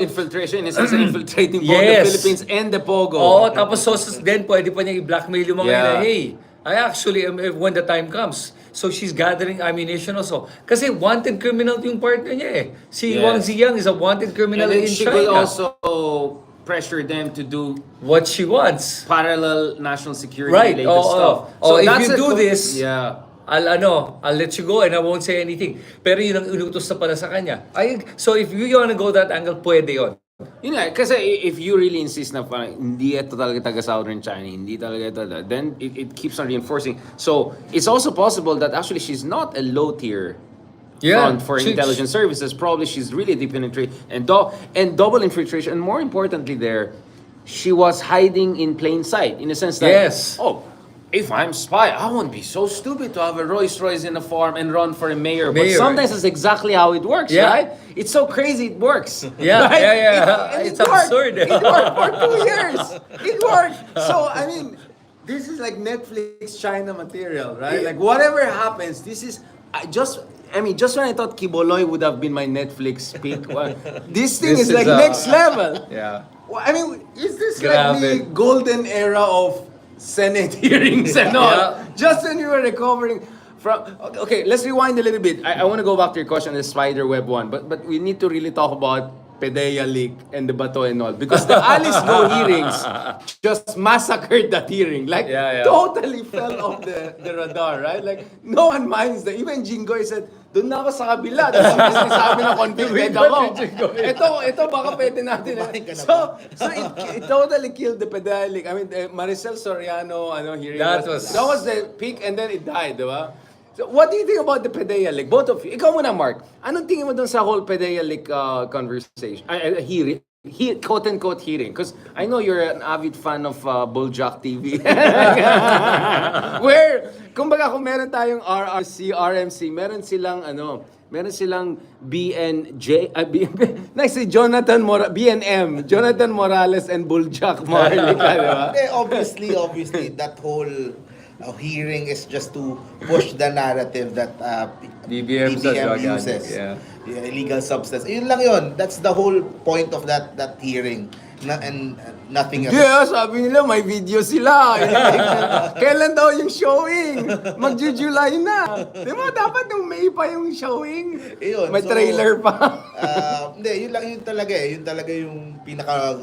infiltration is infiltrating both the Philippines and the Pogo. Oo, tapos then pwede pa niya i-blackmail yung mga nila. Yeah. Hey, I actually am when the time comes. So she's gathering ammunition also. Kasi wanted criminal yung partner niya eh. Si Yes. Wang Ziyang is a wanted criminal And then in she China. will also pressure them to do What she wants. parallel national security Right. related stuff. If that's you do this, yeah. I'll let you go and I won't say anything. Pero yun ang inutos na pala sa kanya. So if you wanna go that angle, pwede yun. Yun nga, kasi if you really insist na parang hindi ito talaga taga Southern China, hindi talaga ito, then it keeps on reinforcing. So, it's also possible that actually she's not a low-tier front for intelligence services. Probably she's really deep penetrated and double infiltration. And more importantly there, she was hiding in plain sight in a sense that, if I'm spy, I won't be so stupid to have a Rolls Royce in a farm and run for a mayor. But sometimes that's exactly how it works, right? It's so crazy it works. Yeah, right? It's absurd. It worked for 2 years. It worked. So, I mean, this is like Netflix China material, right? Like, whatever happens, this is just when I thought Kiboloy would have been my Netflix pick, this thing is like next level. Yeah. Well, I mean, is this like the golden era of Senate hearings and all? Just when you were recovering from... Okay, let's rewind a little bit. I want to go back to your question on the spider web one, but we need to really talk about PDEA leak and the Bato and all. Because the Alice Go hearings just massacred that hearing. Like, totally fell off the radar, right? Like, no one minds that. Even Jinggoy said, doon na ako sa kabila. Tapos sabi na convicted ako. Ito baka pwede natin. So it totally killed the PDEA leak. I mean, Maricel Soriano hearing. That was the peak and then it died, di ba? So, what do you think about the PDEA leak? Both of you. Ikaw muna, Mark. Anong tingin mo dun sa whole PDEA leak conversation? Hearing? Quote-unquote hearing. Because I know you're an avid fan of Bulljack TV. Where, kumbaga kung meron tayong RRC, RMC, meron silang BNJ, si BNM, Jonathan Morales and Bulljack Marlica, di ba? Obviously, that whole hearing is just to push the narrative that BBM uses illegal substance. Yun lang yun. That's the whole point of that hearing. And nothing else. Yeah, sabi nila may video sila. Kailan daw yung showing? Mag-July na. Di ba dapat nung May pa yung showing? Ayun, may trailer pa. Hindi, yun talaga yung pinaka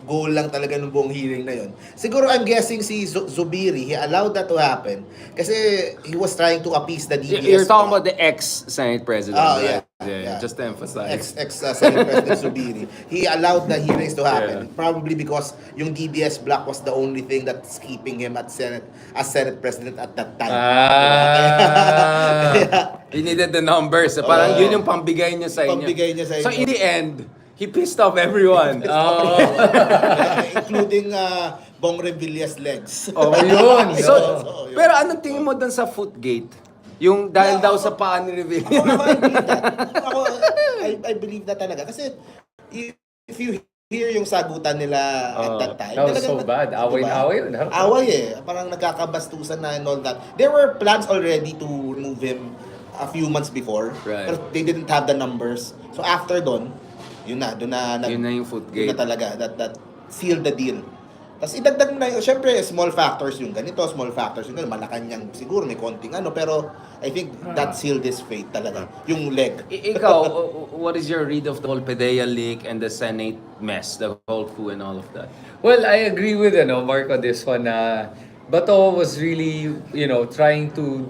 goal lang talaga ng buong hearing na yun. Siguro I'm guessing si Zubiri, he allowed that to happen kasi he was trying to appease the DBS. You're talking about the ex-Senate President, right? Yeah. Just to emphasize. Ex-Senate President Zubiri. He allowed the hearings to happen. Probably because yung DBS block was the only thing that's keeping him as Senate President at that time. He needed the numbers. Parang yun yung pambigay niya sa inyo. So in the end, he pissed off everyone. Including Bong Revilla's legs. Yun. Pero anong tingin mo dun sa Footgate? Yung dahil daw sa paa ni Revilla. I believe that talaga. Kasi if you hear yung sagutan nila at that time. That was so bad. Away yun. Away Parang nagkakabastusan na and all that. There were plans already to remove him a few months before. Right. But they didn't have the numbers. So after doon yun na yung Footgate. Yun na talaga, that sealed the deal. Tapos idagdag mo na yun, syempre small factors yung ganito, small factors yung ganito, Malacanang siguro may konting pero I think that sealed his fate talaga, yung leg. Ikaw, what is your read of the whole PDEA leak and the Senate mess, the whole coup and all of that? Well, I agree with Mark on this one. Bato was really, trying to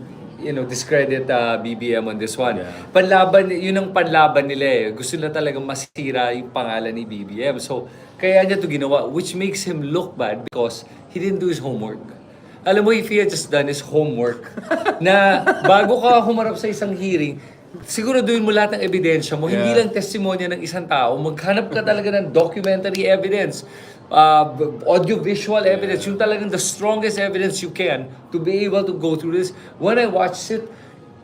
discredit BBM on this one. Yun ang panlaban nila Gusto na talagang masira yung pangalan ni BBM. So, kaya niya to ginawa, which makes him look bad because he didn't do his homework. Alam mo, if he had just done his homework, na bago ka humarap sa isang hearing, siguraduhin mo lahat ng ebidensya mo, hindi lang testimonya ng isang tao, maghanap ka talaga ng documentary evidence, audio-visual evidence, yung talagang the strongest evidence you can to be able to go through this. When I watched it,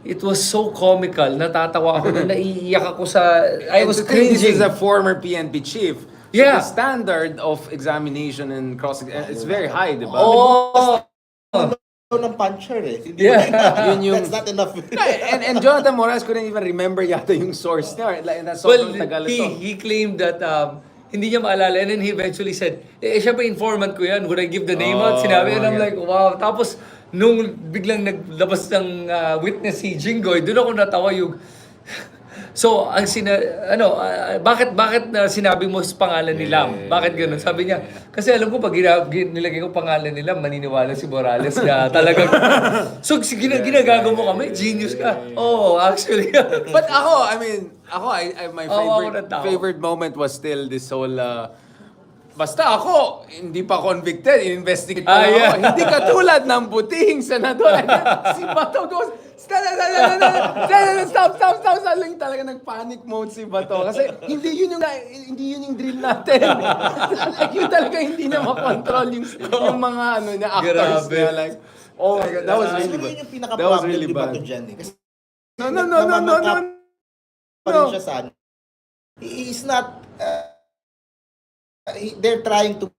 it was so comical. Natatawa ako na naiiyak ako sa... I was cringing. This is a former PNP chief. So the standard of examination and it's very high, di ba? ng puncher eh. Hindi Yeah. Yun yung- That's not enough. And Jonathan Morales couldn't even remember yata yung source niya. Like, that's Well, sobrang tagal ito. he claimed that hindi niya maalala, and then he eventually said, syempre informant ko yan, would I give the name out? Sinabi, and I'm like, wow. Tapos, nung biglang naglabas ng witness si Jinggoy, doon ako natawa yung... So, ang bakit na sinabi mo sa pangalan ni Lam? Bakit ganun? Sabi niya, kasi alam ko pag nilagay ko pangalan ni Lam, maniniwala si Morales na talagang... So, ginagago mo kami, genius ka. Oh, actually. But ako, my ako natawa. favorite moment was still this whole basta ako, hindi pa convicted, investigate pa lang yeah. ako. Hindi katulad ng butihing senador. And then, si Bato goes, stop. Saling talaga nag-panic mode si Bato. Kasi hindi yun yung drill natin. Like, yun talaga hindi na makontrol yung mga na actors Grabe. na like, oh my God, that was really Siguro bad. yun yung That was pinaka-problem really ni Bato bad. dyan eh. Kasi No. pa rin siya sa ano. He is not... they're trying to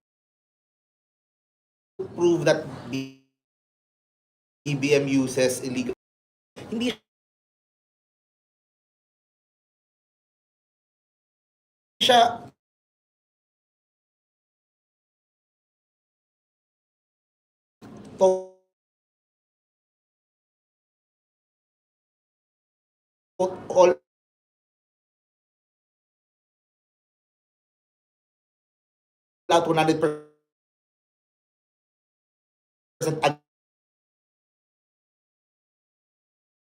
prove that BBM uses illegal. Hindi siya all out 100%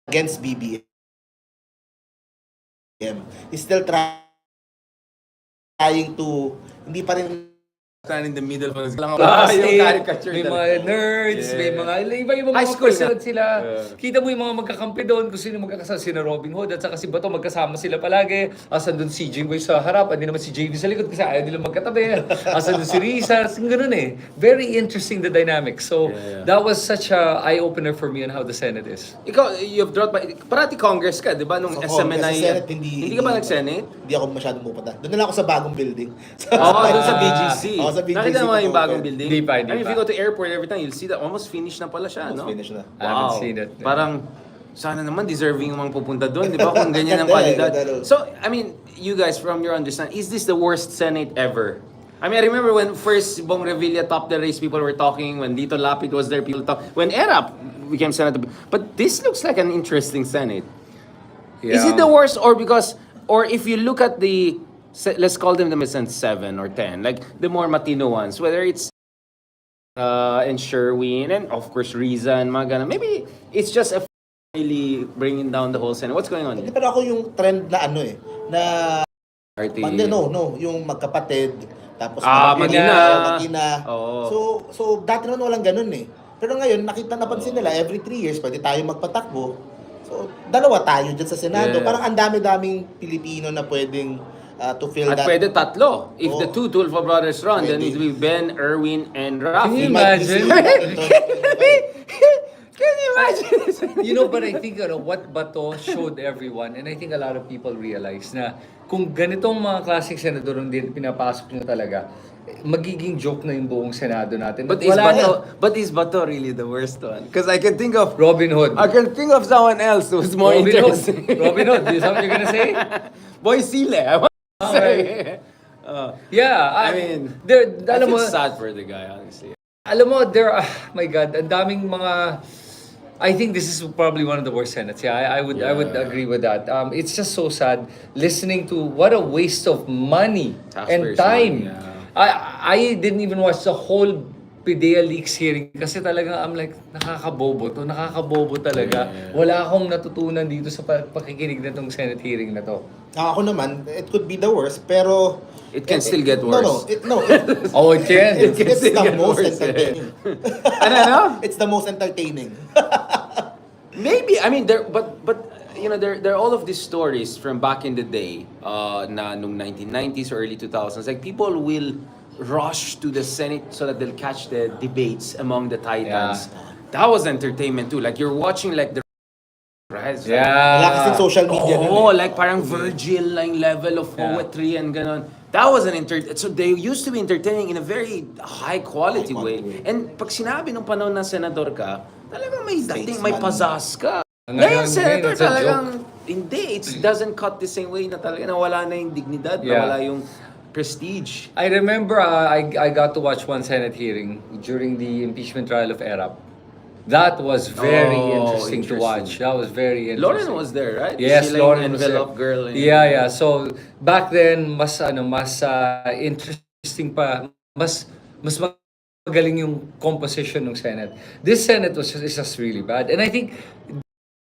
against BBM. He's still trying to, hindi pa rin Stand in the middle of the Yung caricature may talaga. mga nerds, may mga iba-iba High mga school personal nga. sila. Kita mo yung mga magkakampi doon, kung sino magkakasama, sina Robin Hood at saka si Bato, magkasama sila palagi. Asan doon si Jinggoy sa harap, hindi naman si JV sa likod kasi ayaw nila magkatabi. Asan doon si Risa, ganun eh. Very interesting the dynamics. So, that was such a eye-opener for me on how the Senate is. Ikaw, you've dropped by, parati Congress ka, di ba? Nung Sa SMNI. Senate, Hindi ka ba nag-Senate? Hindi ako masyadong pupunta. Doon na lang ako sa bagong building. Oo, doon sa BGC. Oo, sa BGC Nakita mo pa yung ako. bagong building? Hindi pa. I mean, if you go to airport every time, you'll see that almost finished na pala siya, no? Almost finished na. I haven't seen it. Parang, sana naman deserving yung mga pupunta doon, di ba? Kung ganyan ang Ganda eh, kwalidad. ganda. So, I mean, you guys, from your understanding, is this the worst Senate ever? I mean, I remember when first Bong Revilla topped the race, people were talking, when Dito Lapid was there, people talk. When Erap became Senator. But this looks like an interesting Senate. Is it the worst or because, or if you look at the, let's call them the Senate 7 or 10, like the more matino ones, whether it's and Sherwin and of course Riza and mga ganun, maybe it's just a really bringing down the whole Senate. What's going on Hindi here? pero ako yung trend na na RT. yung magkapatid tapos Magina. So dati naman walang ganun eh. Pero ngayon napansin nila every 3 years pwede tayo magpatakbo. So dalawa tayo dyan sa Senado. Yeah. Parang ang dami-daming Pilipino na pwedeng to fill At that. pwede tatlo. If the Oo. two Tulfo brothers run, then it Pwede. will be Ben, Erwin, and Can Rafi. you Might be imagine? Can you imagine? You know, but I think what Bato showed everyone, and I think a lot of people realize na kung ganitong mga klaseng senador ang din pinapasok nyo talaga, magiging joke na yung buong Senado natin. But is Bato really the worst one? Because I can think of Robin Hood. someone else who's more Robin Hood. interesting. Robin Hood, is that what you're gonna say? Boy Sile, I want to say. Yeah, I mean, I alam feel mo, sad for the guy, honestly. alam mo, my God, ang daming mga, I think this is probably one of the worst Senates. Yeah, I would agree with that. It's just so sad listening to what a waste of money and Taxpayers' time. money, I didn't even watch the whole PIDEA leaks hearing kasi talaga I'm like, nakakabobo talaga. Wala akong natutunan dito sa pakikinig na tong Senate hearing na to. Ako naman, it could be the worst pero It can still get worse. Oh, it can. It's still the get most worse, eh. entertaining. Ano? It's the most entertaining. Maybe, I mean, but you know, there are all of these stories from back in the day, na nung 1990s or early 2000s, like people will rush to the Senate so that they'll catch the debates among the titans. That was entertainment too. Like you're watching like the right, poems. Yeah. Wala kasing social media nun. Oh, like parang Virgil like level of poetry and ganon. That was so they used to be entertaining in a very high quality way. And pag sinabi nung panahon na senador ka, talagang may dating, may pazas ka. Ngayon, senator it's a talagang, hindi, it doesn't cut the same way na talaga nawala na yung dignidad, nawala yung prestige. I remember I got to watch one Senate hearing during the impeachment trial of Erap. That was very interesting to watch. That was very interesting. Lauren was there, right? Yes, She Lauren was envelope there. girl. Yeah. So back then mas interesting pa, mas magaling yung composition ng Senate. This Senate is just really bad. And I think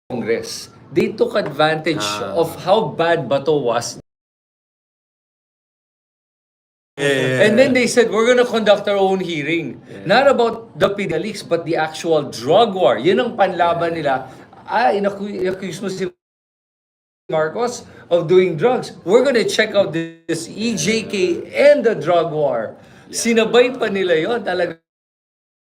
Congress, they took advantage of how bad Bato was. And then they said, we're gonna conduct our own hearing. Not about the leaks, but the actual drug war. Yun ang panlaban nila. Inaccuse mo si Marcos of doing drugs. We're gonna check out this EJK and the drug war. Sinabay pa nila yon talaga.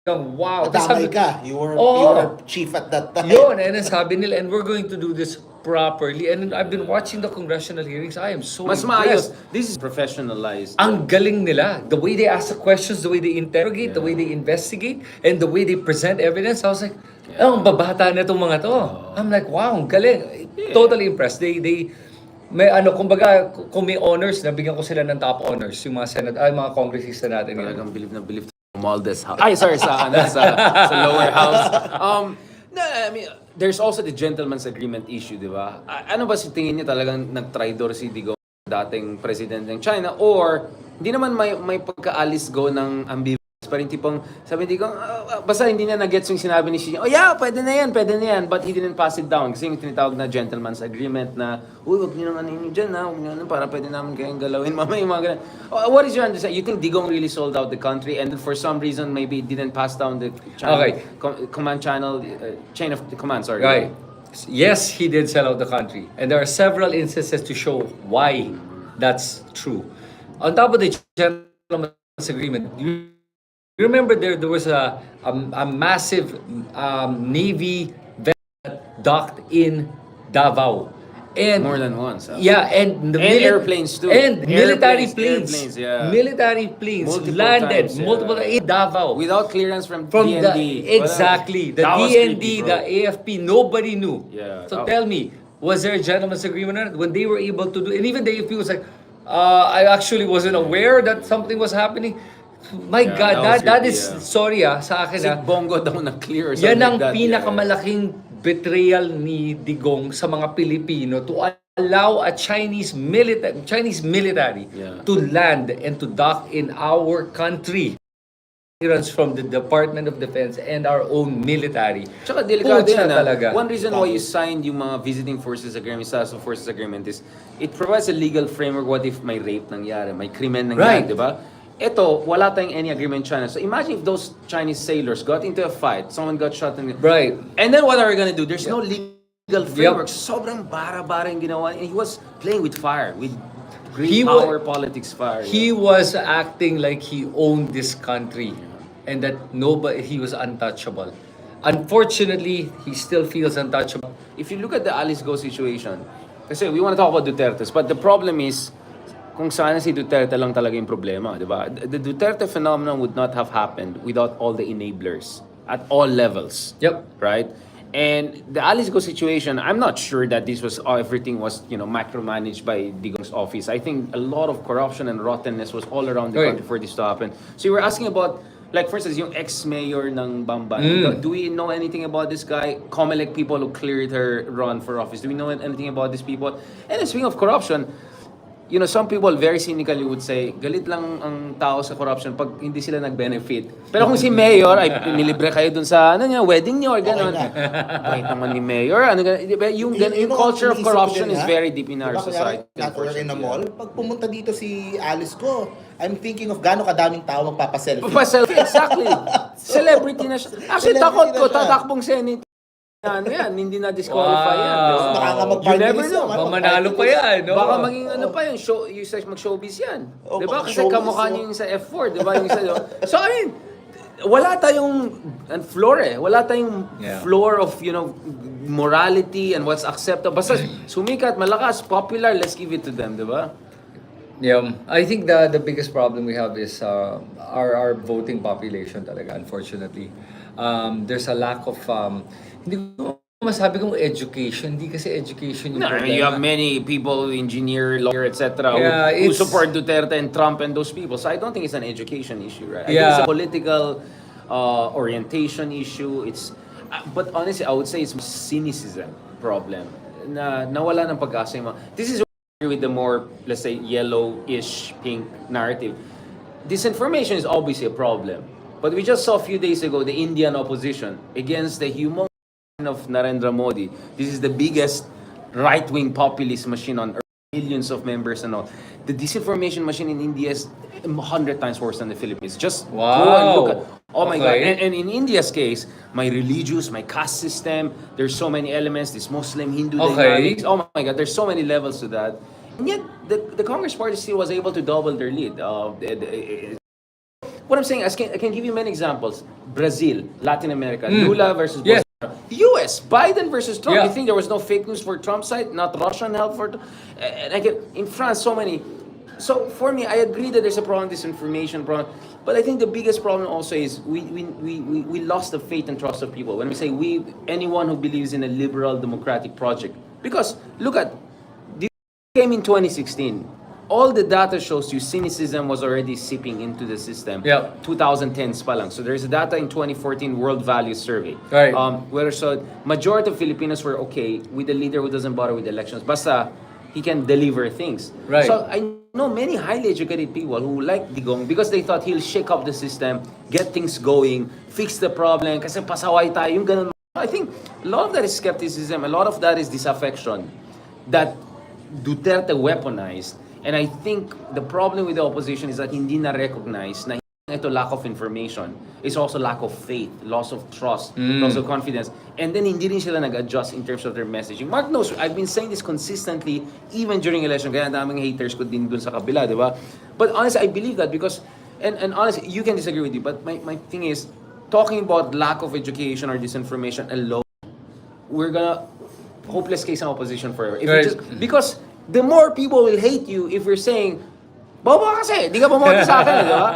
Wow. Matamay ka. You were chief at that time. Yun, and then sabi nila, and we're going to do this properly. And I've been watching the congressional hearings. I am so Mas impressed. maayos. This is professionalized. Ang galing nila. The way they ask the questions, the way they interrogate, the way they investigate, and the way they present evidence. I was like, ang babata na itong mga to. I'm like, wow, ang galing. Totally impressed. They may kumbaga, kung may honors, nabigyan ko sila ng top honors, yung mga mga congressista natin. Talagang believe na believe Maldes house. Ay, sorry, sa lower house. No, I mean, there's also the gentleman's agreement issue, di ba? Ano ba si tingin niya talagang nag-traitor si Digong, dating president ng China, or hindi naman may pagkaalis go ng ambivalence, pa rin tipong sabi ni Digong, basta hindi niya na-gets yung sinabi ni Xi, oh yeah, pwede na yan, but he didn't pass it down kasi yung tinatawag na gentleman's agreement na, uy, wag niyo naman yun dyan, wag niyo naman, para pwede namin kayong galawin, mamaya yung mga ganun. What is your understanding? You think Digong really sold out the country and for some reason maybe it didn't pass down the channel, command channel, chain of command, sorry. Right. Yes, he did sell out the country. And there are several instances to show why that's true. On top of the gentleman's agreement, you remember there was a massive Navy vessel that docked in Davao. And more than once. Yeah, and airplanes too. And military planes. Military planes Multiple landed times, multiple in Davao. Without clearance from DND. Exactly. The DND, the AFP, nobody knew. Yeah. So tell me, was there a gentleman's agreement on it? When they were able to do, and even the AFP was like, I actually wasn't aware that something was happening. My God, that is, sorry sa akin si Bongo daw na-clear or something yan ang like that. pinakamalaking betrayal ni Digong sa mga Pilipino to allow a Chinese military to land and to dock in our country. From the Department of Defense and our own military. Tsaka delikado yan talaga. One reason why you signed yung mga visiting forces agreement, status of forces agreement is it provides a legal framework. What if may rape nangyari, may krimen nangyari, di ba? Ito, wala tayong any agreement in China. So imagine if those Chinese sailors got into a fight, someone got shot, and then what are we gonna do? There's no legal framework. Sobrang bara-bara yung ginawa. And he was playing with fire, with great power, politics fire. He was acting like he owned this country and that he was untouchable. Unfortunately, he still feels untouchable. If you look at the Alice Go situation, kasi we want to talk about Duterte's, but the problem is, kung sana si Duterte lang talaga yung problema, di ba? The Duterte phenomenon would not have happened without all the enablers at all levels. Yep. Right? And the Alice Go situation, I'm not sure that this was everything was micromanaged by Digong's office. I think a lot of corruption and rottenness was all around the country for this to happen. So you were asking about, like for instance, yung ex-mayor ng Bamban. Do we know anything about this guy? Comelec people who cleared her run for office. Do we know anything about these people? And speaking of corruption, some people very cynically would say, galit lang ang tao sa corruption pag hindi sila nag-benefit. Pero kung si Mayor ay nilibre kayo dun sa wedding niyo or gano'n. Bait naman ni Mayor. Yung culture of corruption is very deep in our society. Natural in a mall. Pag pumunta dito si Alice Go, I'm thinking of gaano kadaming tao magpapaselfie. Magpapaselfie, exactly. Celebrity na siya. Actually, takot ko, tatakbong Senate. Hindi na disqualify yan. You never know. Manalo pa yan. No? Baka maging pa yan, mag-showbiz yan. Diba? Kasi kamukha niyo yung sa F4, diba? Yung sa, so I mean, wala tayong floor eh. Wala tayong Yeah. floor of, morality and what's acceptable. Basta sumikat, malakas, popular, let's give it to them, di ba? Yeah, I think the biggest problem we have is our voting population talaga, unfortunately. There's a lack of hindi ko masabi kung education, hindi kasi education yung No, I problema. mean, you have many people, engineer, lawyer, etc., Yeah, who it's- support Duterte and Trump and those people. So I don't think it's an education issue, right? I think Yeah. it's a political orientation issue. But honestly, I would say it's cynicism problem. Na nawala ng pag-asa yung This is with the more, let's say, yellowish pink narrative. Disinformation is obviously a problem. But we just saw a few days ago the Indian opposition against the humongous of Narendra Modi. This is the biggest right-wing populist machine on earth, millions of members and all. The disinformation machine in India is 100 times worse than the Philippines. Just go and look at. Oh my God! Okay. And in India's case, my religious, my caste system. There's so many elements. This Muslim Hindu Okay. dynamics. Oh my God! There's so many levels to that. And yet, the Congress Party still was able to double their lead. What I'm saying, I can give you many examples. Brazil, Latin America, Lula versus Yes. Bolsonaro. US, Biden versus Trump. Yeah. You think there was no fake news for Trump's side, not Russian help for? And again, in France, so many. So for me, I agree that there's a problem, disinformation problem. But I think the biggest problem also is we lost the faith and trust of people. When we say we, anyone who believes in a liberal democratic project. Because look at, this came in 2016. All the data shows you cynicism was already seeping into the system. Yeah. 2010s pa lang. So there's data in 2014 World Values Survey. Right. Where so majority of Filipinos were okay with a leader who doesn't bother with elections. Basta he can deliver things. Right. So I know many highly educated people who like Digong because they thought he'll shake up the system, get things going, fix the problem, kasi pasaway tayo, yung ganun. I think a lot of that is skepticism, a lot of that is disaffection that Duterte weaponized. And I think the problem with the opposition is that hindi na-recognize na ito lack of information. It's also lack of faith, loss of trust, loss of confidence. And then hindi rin sila nag-adjust in terms of their messaging. Mark knows, I've been saying this consistently even during election. Kaya daming haters ko din dun sa kabila, di ba? But honestly, I believe that because, and honestly, you can disagree with me, but my thing is, talking about lack of education or disinformation alone, we're gonna hopeless case ang opposition forever. If we Right. because the more people will hate you if you're saying, bobo ka kasi, di ka bumoto sa akin, di ba?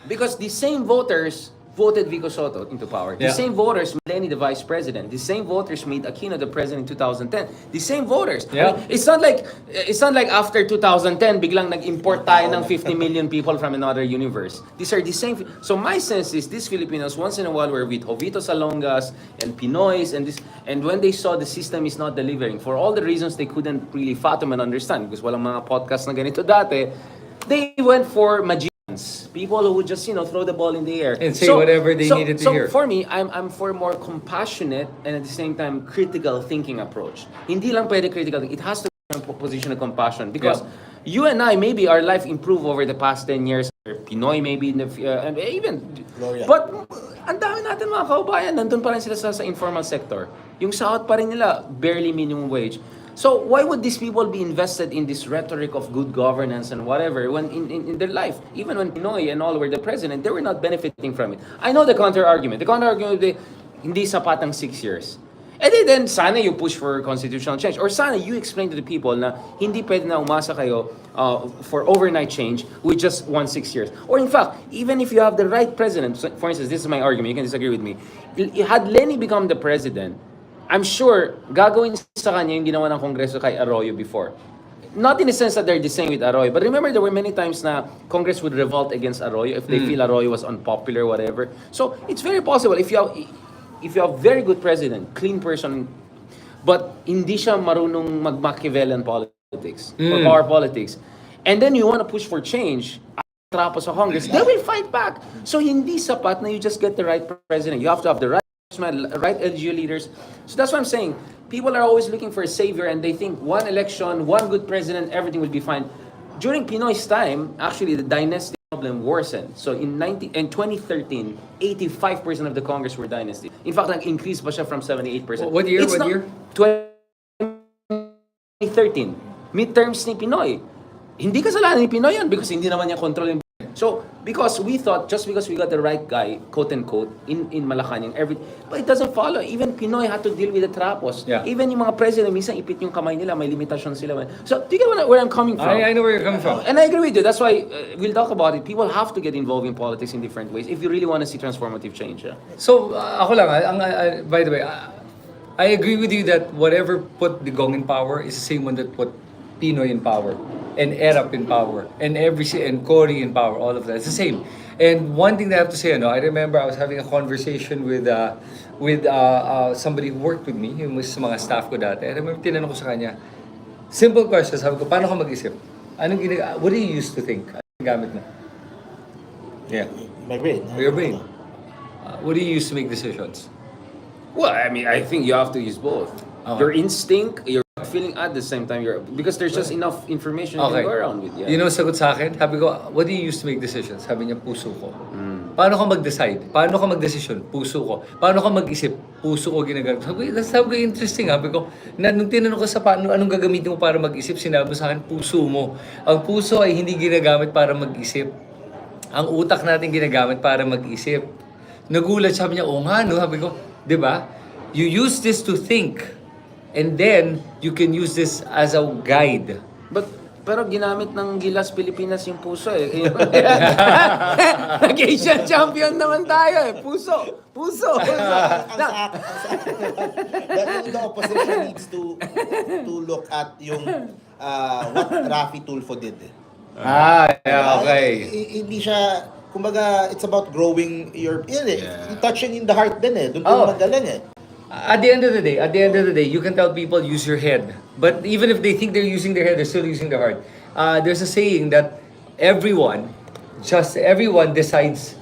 Because the same voters voted Vico Soto into power. The Yeah. same voters made Lenny the vice president. The same voters made Aquino the president in 2010. The same voters. Yeah. I mean, it's not like after 2010 biglang nag-import tayo ng 50 million people from another universe. These are the same. So my sense is these Filipinos once in a while were with Jovito Salongas and Pinoys and when they saw the system is not delivering for all the reasons they couldn't really fathom and understand because walang mga podcast na ganito dati, they went for magicians. People who would just, throw the ball in the air. And say whatever they needed to hear. So for me, I'm for a more compassionate and at the same time critical thinking approach. Hindi lang pwede critical thinking. It has to be a position of compassion because you and I, maybe our life improved over the past 10 years. Pinoy maybe, and even... Gloria. But ang dami natin mga kaubayan, nandun pa rin sila sa informal sector. Yung sahod pa rin nila, barely minimum wage. So why would these people be invested in this rhetoric of good governance and whatever when in their life, even when Pinoy and all were the president, they were not benefiting from it. I know the counter-argument. The counter-argument would be, hindi sapat ang 6 years. And then sana you push for constitutional change. Or sana you explain to the people na hindi pwede na umasa kayo for overnight change with just 1 6 years. Or in fact, even if you have the right president, so for instance, this is my argument, you can disagree with me. Had Lenny become the president, I'm sure gagawin sa kanya yung ginawa ng Kongreso kay Arroyo before. Not in the sense that they're the same with Arroyo, but remember there were many times na Congress would revolt against Arroyo if they feel Arroyo was unpopular, whatever. So it's very possible if you have very good president, clean person, but hindi siya marunong mag-Machiavellian politics or power politics, and then you want to push for change, trapo sa Congress, they will fight back. So hindi sapat na you just get the right president. You have to have the right LGU leaders. So that's what I'm saying. People are always looking for a savior and they think one election, one good president, everything will be fine. During Pinoy's time, actually the dynasty problem worsened. So in 2013, 85% of the Congress were dynasty. In fact, nag-increase pa siya from 78%. What year? It's What not- year? 2013. Midterms ni Pinoy. Hindi kasalanan ni Pinoy yan because hindi naman niya control yung So, because we thought, just because we got the right guy, quote unquote, in Malacanang, but it doesn't follow. Even Pinoy had to deal with the trapos. Yeah. Even yung mga president, minsan ipit yung kamay nila, may limitasyon sila. So, do you get where I'm coming from? I know where you're coming from. And I agree with you. That's why we'll talk about it. People have to get involved in politics in different ways if you really want to see transformative change. Yeah? So, ako lang, by the way, I agree with you that whatever put Digong in power is the same one that put Pinoy in power, and Erap in power, and Cory in power, all of that. It's the same. And one thing that I have to say, I remember I was having a conversation with somebody who worked with me, yung sa mga staff ko dati. I remember tinanong ko sa kanya, simple question, sabi ko, paano ka mag-isip? What do you used to think? Anong gamit mo? Yeah. My brain. Your brain. What do you use to make decisions? Well, I mean, I think you have to use both. Okay. Your instinct, your feeling at the same time, because there's just enough information you can go around with. Yeah. You know, sagot sa akin, sabi ko, what do you use to make decisions? Sabi niya, puso ko. Paano ka mag-decide? Paano ka mag-decision? Puso ko. Paano ka mag-isip? Puso ko ginagamit. Sabi ko, interesting. Sabi ko, nung tinanong ko sa paano, anong gagamitin mo para mag-isip, sinabi mo sa akin, puso mo. Ang puso ay hindi ginagamit para mag-isip. Ang utak natin ginagamit para mag-isip. Nagulat, sabi niya, nga, no? Sabi ko, di ba? You use this to think. And then, you can use this as a guide. Pero ginamit ng Gilas Pilipinas yung puso eh. Nag-Asian champion naman tayo eh. Puso. The opposition needs to look at yung what Rafi Tulfo did. Okay. Hindi siya, kumbaga, it's about growing touching in the heart din eh. Doon magaling eh. At the end of the day, you can tell people use your head. But even if they think they're using their head, they're still using their heart. There's a saying that everyone decides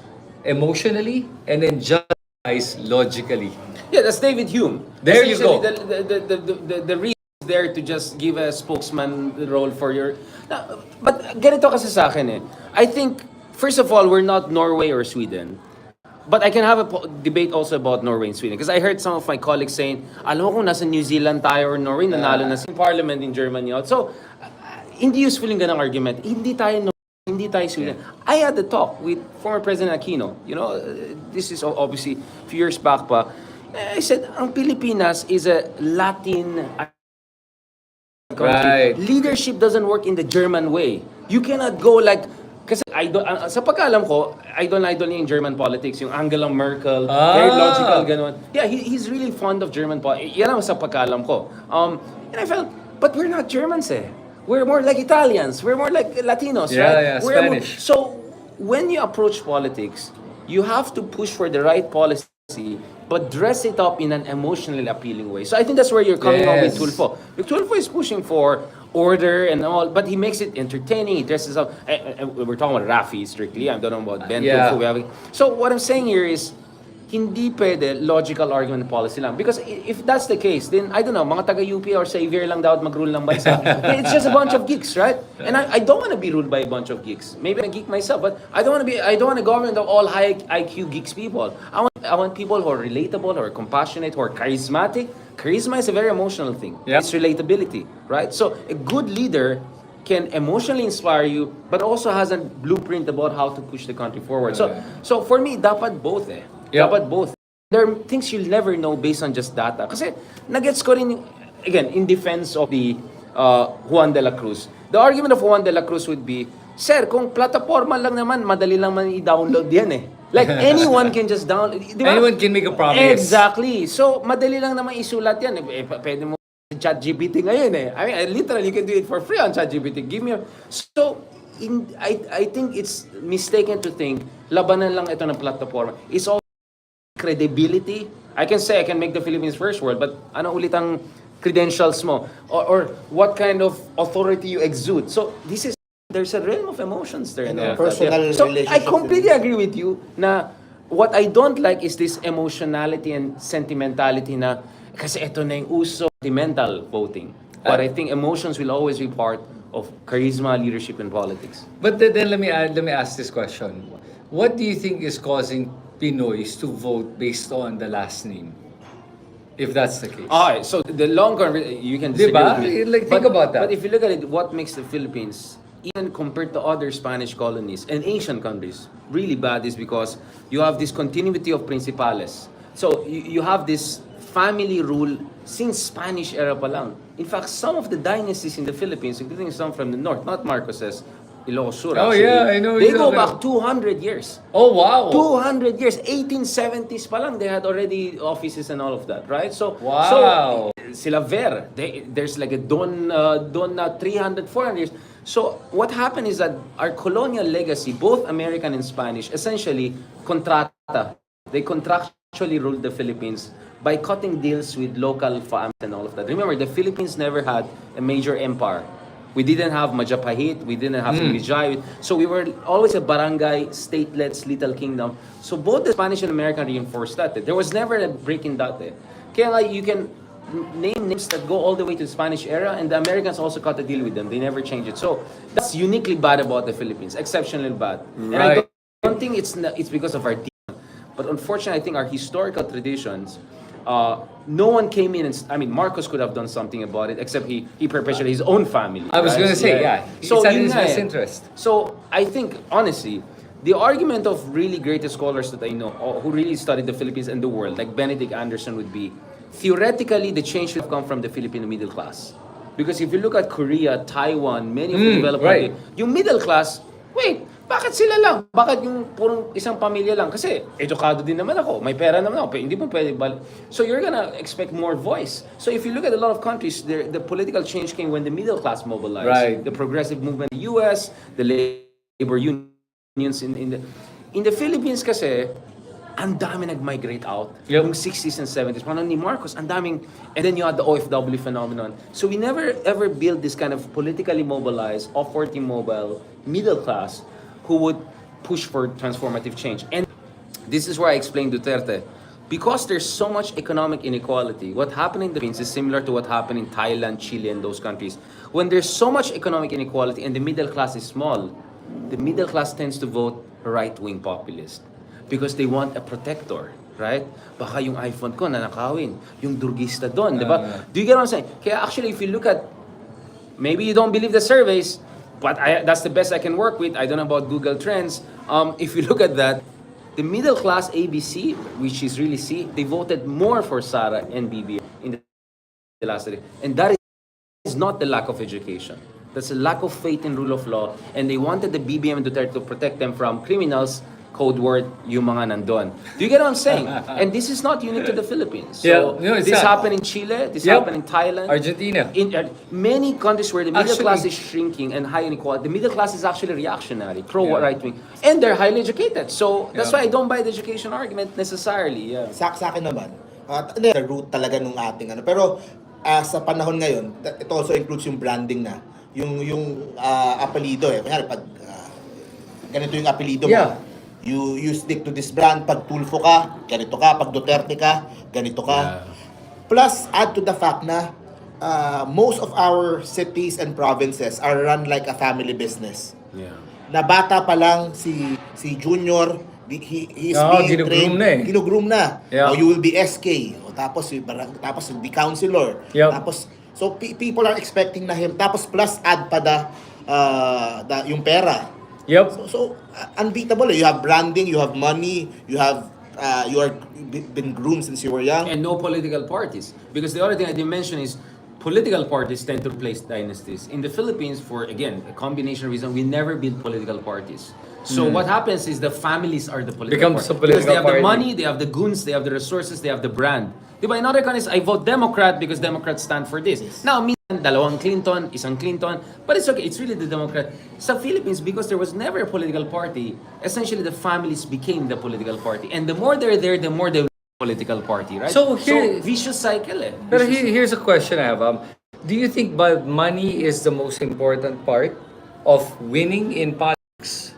emotionally and then justifies logically. Yeah, that's David Hume. There you go. The reason is there to just give a spokesman role for your... But ganito kasi sa akin eh. I think, first of all, we're not Norway or Sweden. But I can have a debate also about Norway and Sweden. Because I heard some of my colleagues saying, alam mo kung nasa New Zealand tayo or Norway, nanalo na sa parliament in Germany. So, hindi useful yung ganang argument. Hindi tayo Norway, hindi tayo Sweden. I had the talk with former President Aquino. You know, this is obviously a few years back pa. I said, ang Pilipinas is a Latin country. Right. Leadership doesn't work in the German way. You cannot go like... Kasi sa pagkaalam ko, idol niya yung German politics, yung Angela Merkel, very logical, gano'n. Yeah, he's really fond of German politics. Yan ang sa pagkaalam ko. And I felt, but we're not Germans eh. We're more like Italians. We're more like Latinos, right? Yeah, Spanish. So, when you approach politics, you have to push for the right policy, but dress it up in an emotionally appealing way. So I think that's where you're coming from with Tulfo. Tulfo is pushing for order and all, but he makes it entertaining. He dresses up. We're talking about Rafi strictly. I don't know about Ben Tulfo. So what I'm saying here is, hindi pwede logical argument policy lang. Because if that's the case, then I don't know, mga taga-UP or Xavier lang daw at mag-rule ng bansa. It's just a bunch of geeks, right? And I don't want to be ruled by a bunch of geeks. Maybe I'm a geek myself, but I don't want a government of all high IQ geeks people. I want people who are relatable, who are compassionate, who are charismatic. Charisma is a very emotional thing. Yep. It's relatability, right? So a good leader can emotionally inspire you, but also has a blueprint about how to push the country forward. So for me, dapat both eh. Yep. Dapat both. There are things you'll never know based on just data. Kasi nagets ko rin, again, in defense of the Juan de la Cruz. The argument of Juan de la Cruz would be, sir, kung plataforma lang naman, madali lang man i-download yan eh. Like anyone can just download. Diba? Anyone can make a promise. Exactly. So, madali lang naman isulat yan. Pwede mo ChatGPT ngayon eh. I mean, literally, you can do it for free on ChatGPT. Give me a... So, I think it's mistaken to think, labanan lang ito ng plataforma. It's all credibility. I can say I can make the Philippines first world, but ano ulit ang credentials mo? Or what kind of authority you exude? So, there's a realm of emotions there. Yeah. Personal So, relationship. I completely agree with you na what I don't like is this emotionality and sentimentality na kasi ito na yung uso, sentimental voting. But I think emotions will always be part of charisma, leadership, and politics. But then let me ask this question. What do you think is causing Pinoys to vote based on the last name? If that's the case. So the long conversation, you can disagree Diba? with me. Like, think about that. But if you look at it, what makes the Philippines even compared to other Spanish colonies and Asian countries, really bad is because you have this continuity of principales. So you have this family rule since Spanish era pa lang. In fact, some of the dynasties in the Philippines, including some from the north, not Marcos's, Ilocos Sur, Oh, actually, yeah, I know they you go know back 200 years. Oh, wow. 200 years, 1870s pa lang, they had already offices and all of that, right? So, Wow. sila Ver, there's like a Don 300, 400 years. So, what happened is that our colonial legacy, both American and Spanish, essentially, contrata. They contractually ruled the Philippines by cutting deals with local farms and all of that. Remember, the Philippines never had a major empire. We didn't have Majapahit, we didn't have Vijay. So we were always a barangay, statelets, little kingdom. So both the Spanish and American reinforced that. There was never a break in that. Kaya nga, you can name names that go all the way to the Spanish era, and the Americans also cut a deal with them. They never changed it. So that's uniquely bad about the Philippines, exceptionally bad. And I don't think it's because of our but unfortunately, I think our historical traditions, no one came in and, I mean, Marcos could have done something about it, except he perpetuated his own family. I was right? going to say, yeah. So, It's in yun his nga best eh. interest. So, I think, honestly, the argument of really greatest scholars that I know, who really studied the Philippines and the world, like Benedict Anderson would be, theoretically, the change should have come from the Filipino middle class. Because if you look at Korea, Taiwan, many of the developed right. countries, yung middle class, wait, bakit sila lang? Bakit yung purong isang pamilya lang? Kasi edukado din naman ako, may pera naman ako, hindi mo pwede balik. So you're gonna expect more voice. So if you look at a lot of countries, the political change came when the middle class mobilized. Right. The progressive movement in the US, the labor unions in the Philippines kasi, ang dami nag-migrate out. Yep. Yung 60s and 70s. Parang ni Marcos, ang daming, and then you had the OFW phenomenon. So we never ever built this kind of politically mobilized, upwardly mobile, middle class who would push for transformative change. And this is where I explained Duterte. Because there's so much economic inequality, what happened in the Philippines is similar to what happened in Thailand, Chile, and those countries. When there's so much economic inequality and the middle class is small, the middle class tends to vote right-wing populist. Because they want a protector, right? Baka yung iPhone ko nanakawin, yung durgista doon, di ba? Do you get what I'm saying? Kaya actually, if you look at, maybe you don't believe the surveys, but that's the best I can work with. I don't know about Google Trends. If you look at that, the middle class ABC, which is really C, they voted more for Sara and BBM in the last day. And that is not the lack of education. That's a lack of faith in rule of law. And they wanted the BBM and Duterte to protect them from criminals, code word, yung mga nandun. Do you get what I'm saying? And this is not unique to the Philippines. So, Yeah, no, it's this not. happened in Chile, this happened in Thailand. Argentina. In many countries where the middle Actually- class is shrinking and high inequality, the middle class is actually reactionary, pro-right-wing. And they're highly educated. So, that's why I don't buy the education argument necessarily. Yeah. Sa akin naman, the root talaga nung ating ano. Pero sa panahon ngayon, it also includes yung branding na. Yung apelido eh. Kunyari, pag ganito yung apelido mo. Yeah. You stick to this brand. Pag Tulfo ka, ganito ka. Pag Duterte ka, ganito ka. Plus, add to the fact na most of our cities and provinces are run like a family business. Yeah. Na bata pa lang si Junior, he is being ginugroom trained. na eh. Ginugroom na. Yeah. O you will be SK. O tapos you'll be counselor. Yep. Tapos so people are expecting na him. Tapos plus add pa yung pera. Yep. So unbeatable. You have branding, you have money, you are been groomed since you were young. And no political parties. Because the other thing I didn't mention is political parties tend to replace dynasties. In the Philippines, for again, a combination of reasons, we never build political parties. So what happens is the families are the political Becomes party. a political Because they have party. the money, they have the goons, they have the resources, they have the brand. Diba, in other countries, I vote Democrat because Democrats stand for this. Now, minsan, dalawang Clinton, isang Clinton, but it's okay, it's really the Democrat. Sa Philippines, because there was never a political party, essentially the families became the political party. And the more they're there, the more they political party, right? So here- vicious cycle eh. But here's a question I have. Do you think money is the most important part of winning in politics?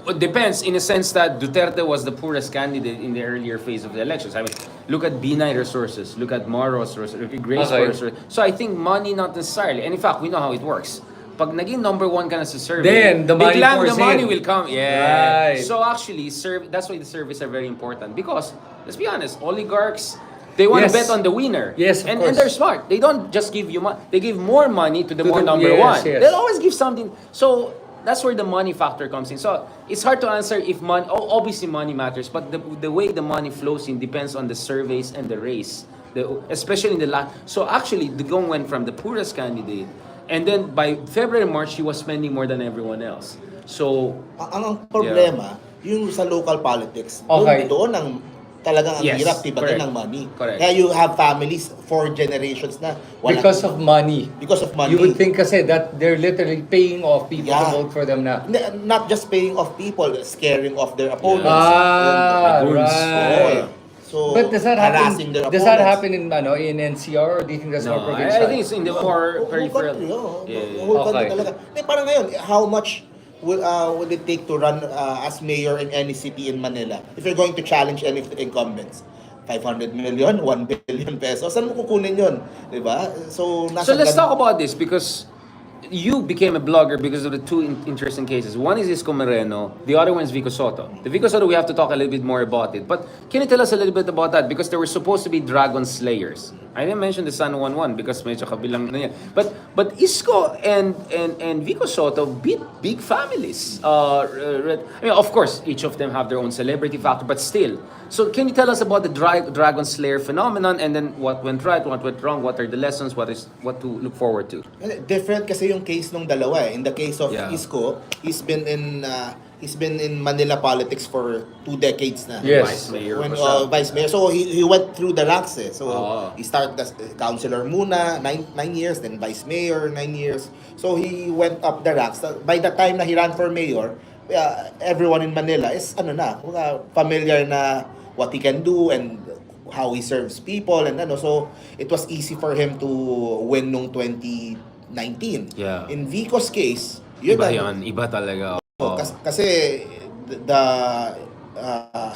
It depends in a sense that Duterte was the poorest candidate in the earlier phase of the elections. I mean, look at B9 resources, look at Maro's resources, look at Grace Okay. resources. So I think money not necessarily. And in fact, we know how it works. Pag naging number one ka na sa survey, Then, the money biglang pours the money in. will come. Yeah. Right. So actually, that's why the surveys are very important. Because, let's be honest, oligarchs, They want to Yes. bet on the winner. Yes, of and course. they're smart. They don't just give you money. They give more money to the more number yes, one. yes. They'll always give something. So that's where the money factor comes in. So it's hard to answer if money. Obviously, money matters, but the way the money flows in depends on the surveys and the race. Especially in the last. So actually, the Gong went from the poorest candidate, and then by February, March, he was spending more than everyone else. So Ang problema, yung sa local politics, Okay. doon ang talagang ang Yes, hirap tibatin correct. ng money. Correct. Kaya you have families for generations na wala. Because of money. Because of money. You would think kasi that they're literally paying off people to Yeah. vote for them na. Not just paying off people, scaring off their opponents. Ah, Yung- right. So, But does that harassing happen? their Does that opponents. happen in NCR or do you think that's more no, provincial? I think it's in the more Whole peripheral. country, oh. Yeah. Whole country Okay. talaga. Parang ngayon, how much would it take to run as mayor in any city in Manila? If you're going to challenge any of the incumbents? 500 million, 1 billion pesos. Saan mo kukunin yun? Diba? So, So let's talk about this because you became a blogger because of the two interesting cases. One is Isko Moreno, the other one is Vico Soto. The Vico Soto, we have to talk a little bit more about it. But can you tell us a little bit about that? Because there were supposed to be dragon slayers. I didn't mention the San Juan one because medyo kabilang na yan. But Isko and Vico Soto beat big families. I mean, of course, each of them have their own celebrity factor, but still. So can you tell us about the dragon slayer phenomenon and then what went right, what went wrong, what are the lessons, what to look forward to? Different kasi yung case nung dalawa eh. In the case of Yeah. Isko, he's been in Manila politics for 2 decades na. Yes. Vice mayor When, pa siya. vice mayor. So he went through the ranks eh. So Oo. he started as councilor muna, 9 years, then vice mayor, 9 years. So he went up the ranks. By the time na he ran for mayor, everyone in Manila is familiar na what he can do and how he serves people and so it was easy for him to win nung 2019. Yeah. In Vico's case, yun Iba ang- yan, iba talaga. kasi the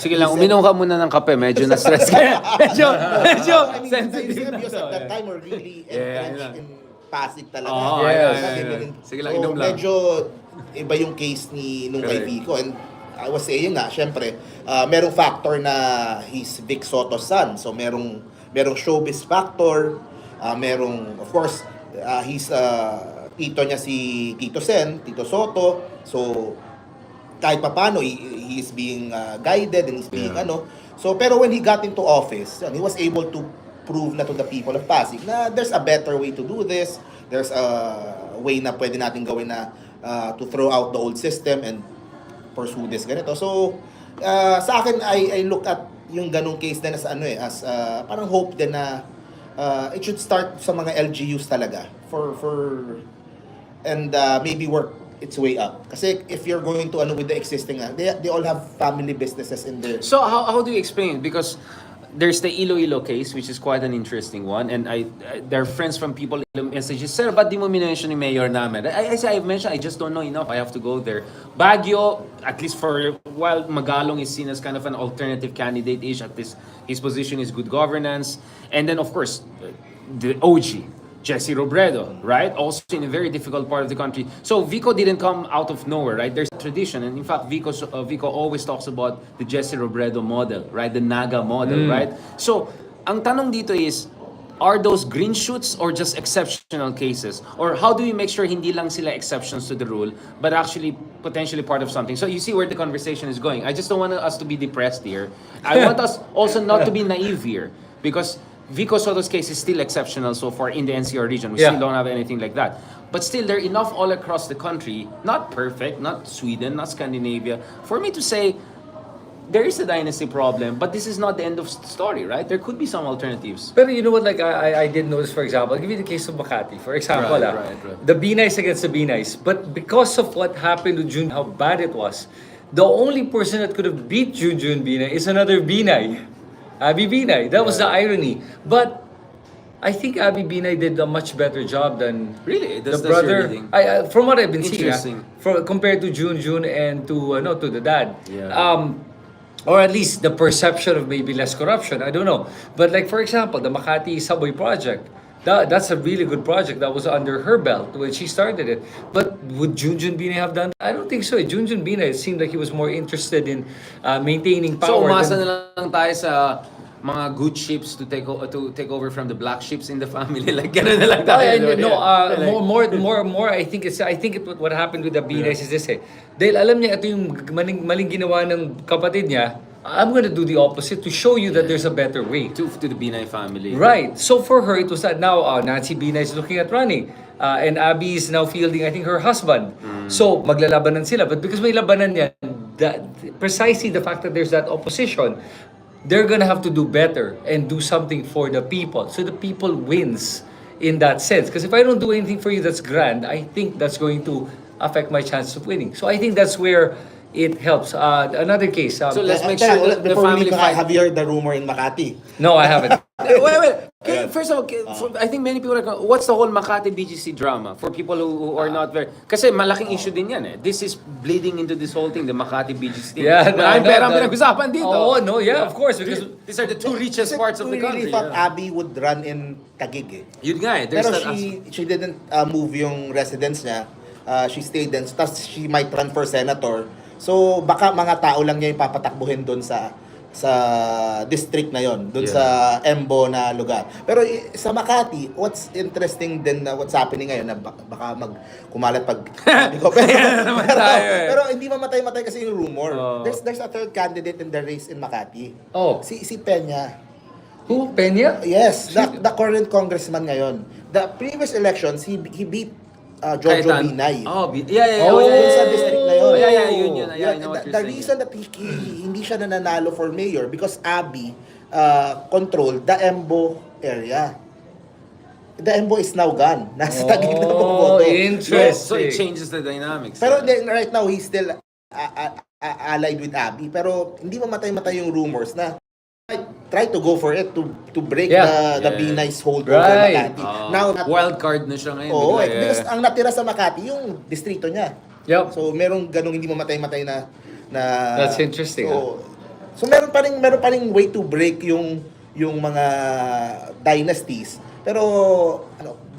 Sige lang, he said- uminom ka muna ng kape. Medyo na-stress ka. medyo I mean, sensitive na because to. at that time we're really Yeah, entrenched yeah. in Pasig talaga. Oo, Yes. Sige lang, inom lang. Medyo iba yung case nung kay Correct. Vico. And I was saying nga, syempre, merong factor na he's Vic Soto's son. So merong showbiz factor, merong, of course, he's tito niya si Tito Sen, Tito Soto. So kahit papano, he is being guided and he's being So pero when he got into office, he was able to prove na to the people of Pasig na there's a better way to do this. There's a way na pwede natin gawin na to throw out the old system and pursue this ganito. So sa akin I look at yung ganung case din as parang hope din na it should start sa mga LGUs talaga for and maybe work its way up. Kasi if you're going to with the existing they all have family businesses in there. So how do you explain it? Because there's the Iloilo case, which is quite an interesting one, and there are friends from people messages, Sir, ba't di mo minention ni Mayor namin? I've mentioned, I just don't know enough. I have to go there. Baguio, at least for while Magalong is seen as kind of an alternative candidate-ish, at least his position is good governance. And then, of course, the OG, Jesse Robredo, right? Also in a very difficult part of the country. So Vico didn't come out of nowhere, right? There's a tradition, and in fact, Vico always talks about the Jesse Robredo model, right? The Naga model, right? So, ang tanong dito is, are those green shoots or just exceptional cases? Or how do we make sure hindi lang sila exceptions to the rule, but actually potentially part of something? So you see where the conversation is going. I just don't want us to be depressed here. I want us also not to be naive here, because Vico Soto's case is still exceptional so far in the NCR region. We Yeah. still don't have anything like that. But still, there are enough all across the country, not perfect, not Sweden, not Scandinavia, for me to say there is a dynasty problem, but this is not the end of the story, right? There could be some alternatives. Pero you know what, like I did notice, for example, I'll give you the case of Makati. For example, Right. the B-Nice against the B-Nice. But because of what happened to Jun, how bad it was, the only person that could have beat Jun Binay is another Binay. Abby Binay. That was the irony. But I think Abby Binay did a much better job than Really? the That's your brother. reading? From what I've been seeing, Interesting. compared to Jun and to the dad. Yeah. Or at least the perception of maybe less corruption. I don't know. But like for example, the Makati Subway project. That's a really good project that was under her belt when she started it. But would Junjun Binay have done that? I don't think so. Junjun Binay, it seemed like he was more interested in maintaining So power. umasa na lang tayo sa mga good ships to take over from the black ships in the family. Like ganun na lang Oh, tayo. and, diba? no, Like- more. I think what happened with the Binays is this Dahil alam niya ito yung maling ginawa ng kapatid niya. I'm gonna do the opposite to show you that there's a better way. to the Binay family. Right. So for her, it was that now Nancy Binay is looking at running. And Abby is now fielding, I think, her husband. So, maglalabanan sila. But because may labanan yan, precisely the fact that there's that opposition, they're gonna have to do better and do something for the people. So the people wins in that sense. Because if I don't do anything for you that's grand, I think that's going to affect my chances of winning. So I think that's where it helps. Another case. So let's make Teka, sure that the before we family leave, fight. have you heard the rumor in Makati? No, I haven't. Wait. Okay, first of all, I think many people are what's the whole Makati BGC drama for people who are not very... Kasi malaking issue din yan eh. This is bleeding into this whole thing, the Makati BGC thing. Yeah, Maraming pera ang pinag-usapan dito. Oh, no, yeah, of course. Because These are the two richest parts of the We really country. thought yeah. Abby would run in Taguig eh. Yun nga eh. There's Pero that she didn't move yung residence niya. She stayed then. Tapos she might run for senator. So baka mga tao lang niya yung papatakbuhin doon sa district na yon, doon sa Embo na lugar. Pero sa Makati, what's interesting din na what's happening ngayon na baka kumalat pag pero hindi mamatay-matay kasi yung rumor. There's a third candidate in the race in Makati. Oh. Si Peña. Who? Peña? Yes, the current congressman ngayon. The previous elections, he beat Jojo Cayetano. Binay. Yeah. Oh, Dun sa district na yun. Yun. Yeah, I know what you're the saying. reason that hindi siya nananalo for mayor because Abby controlled the Embo area. The Embo is now gone. Nasa Taguig na Oh, bumoto. interesting. So it changes the dynamics. Pero then, right now, he's still allied with Abby. Pero hindi mamatay-matay yung rumors na try to go for it to break the Binay's hold over Right. Makati. Now, wild card na siya ngayon. Oo, bigla, because ang natira sa Makati, yung distrito niya. Yep. So, merong ganung hindi mamatay-matay na That's interesting, So meron pa ring way to break yung mga dynasties. Pero